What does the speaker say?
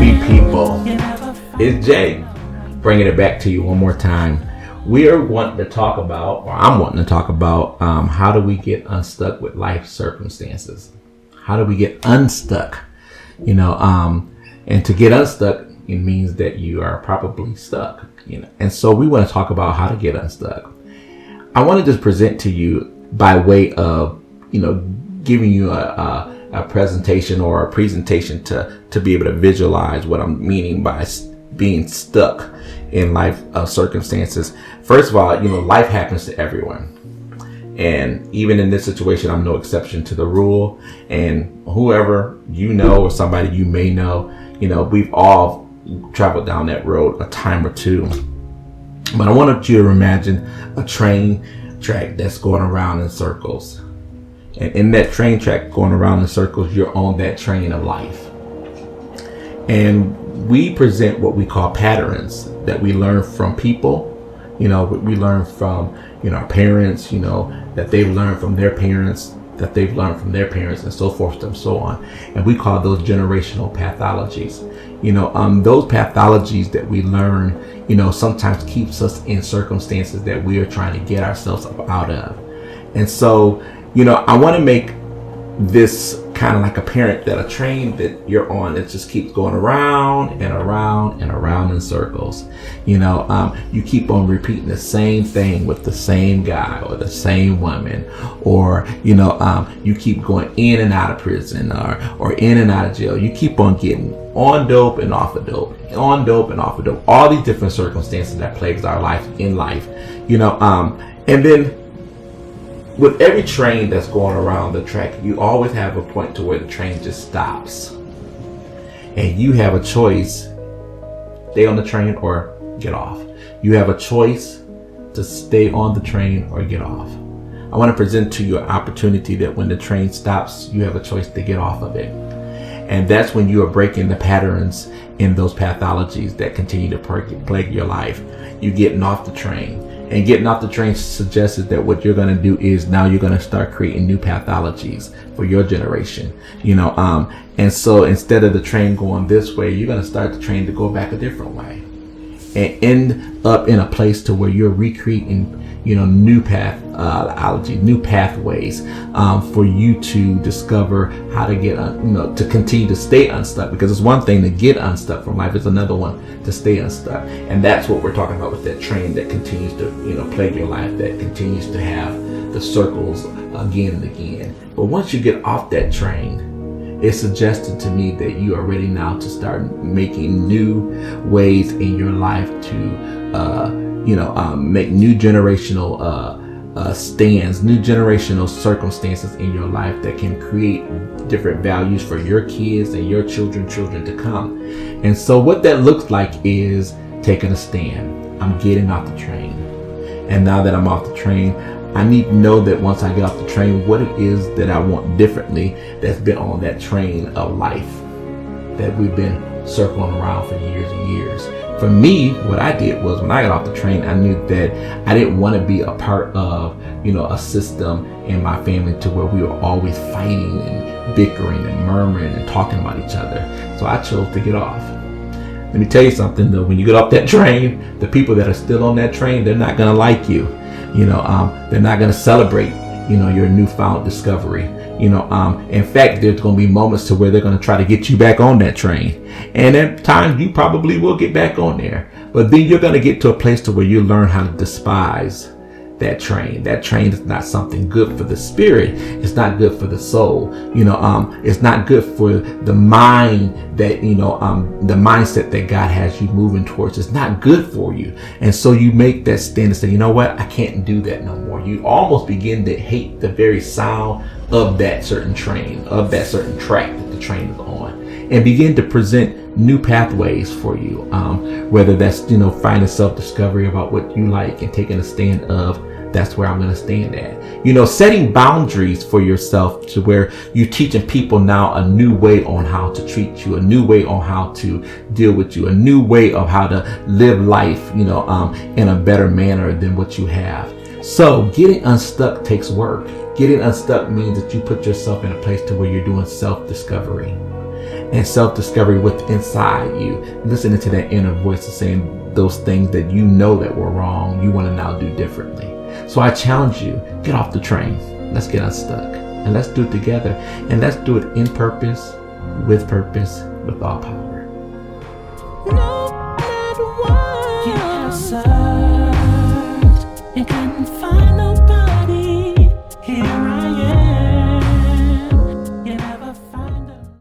happy people. It's Jay bringing it back to you one more time. I'm wanting to talk about how do we get unstuck with life circumstances? How do we get unstuck? And to get unstuck, it means that you are probably stuck. And so we want to talk about how to get unstuck. I want to just present to you by way of giving you a presentation or a presentation to be able to visualize what I'm meaning by being stuck in life circumstances. First of all, life happens to everyone. And even in this situation, I'm no exception to the rule. And whoever or somebody you may know, we've all traveled down that road a time or two. But I want you to imagine a train track that's going around in circles. And in that train track going around in circles, you're on that train of life. And we present what we call patterns that we learn from people. We learn from, our parents, that they've learned from their parents, that they've learned from their parents, and so forth and so on. And we call those generational pathologies. Those pathologies that we learn, sometimes keeps us in circumstances that we are trying to get ourselves up out of. And so, I want to make this kind of like a parent that a train that you're on, it just keeps going around and around and around in circles. You keep on repeating the same thing with the same guy or the same woman, or you keep going in and out of prison or in and out of jail. You keep on getting on dope and off of dope, on dope and off of dope. All these different circumstances that plagues our life in life, and then with every train that's going around the track, you always have a point to where the train just stops. And you have a choice, stay on the train or get off. You have a choice to stay on the train or get off. I want to present to you an opportunity that when the train stops, you have a choice to get off of it. And that's when you are breaking the patterns in those pathologies that continue to plague your life. You getting off the train. And getting off the train suggests that what you're going to do is now you're going to start creating new pathologies for your generation, and so instead of the train going this way, you're going to start the train to go back a different way and end up in a place to where you're recreating, new pathology, new pathways for you to discover how to get, to continue to stay unstuck. Because it's one thing to get unstuck from life; it's another one to stay unstuck. And that's what we're talking about with that train that continues to, plague your life, that continues to have the circles again and again. But once you get off that train, it suggested to me that you are ready now to start making new ways in your life to, make new generational stands, new generational circumstances in your life that can create different values for your kids and your children to come. And so what that looks like is taking a stand. I'm getting off the train. And now that I'm off the train, I need to know that once I get off the train, what it is that I want differently that's been on that train of life that we've been circling around for years and years. For me, what I did was when I got off the train, I knew that I didn't want to be a part of, a system in my family to where we were always fighting and bickering and murmuring and talking about each other. So I chose to get off. Let me tell you something though, when you get off that train, the people that are still on that train, they're not going to like you. They're not going to celebrate, your newfound discovery. In fact, there's going to be moments to where they're going to try to get you back on that train. And at times you probably will get back on there. But then you're going to get to a place to where you learn how to despise that train. That train is not something good for the spirit. It's not good for the soul. It's not good for the mind that, the mindset that God has you moving towards. It's not good for you. And so you make that stand and say, you know what? I can't do that no more. You almost begin to hate the very sound of that certain train, of that certain track that the train is on, and begin to present new pathways for you. Whether that's, finding self-discovery about what you like and taking a stand of, that's where I'm going to stand at. Setting boundaries for yourself to where you're teaching people now a new way on how to treat you, a new way on how to deal with you, a new way of how to live life, in a better manner than what you have. So getting unstuck takes work. Getting unstuck means that you put yourself in a place to where you're doing self-discovery. and self-discovery within inside you, listening to that inner voice and saying those things that you know that were wrong, you want to now do differently. So I challenge you, get off the train. Let's get unstuck. And let's do it together. And let's do it in purpose, with all power. No matter what you have searched, you couldn't find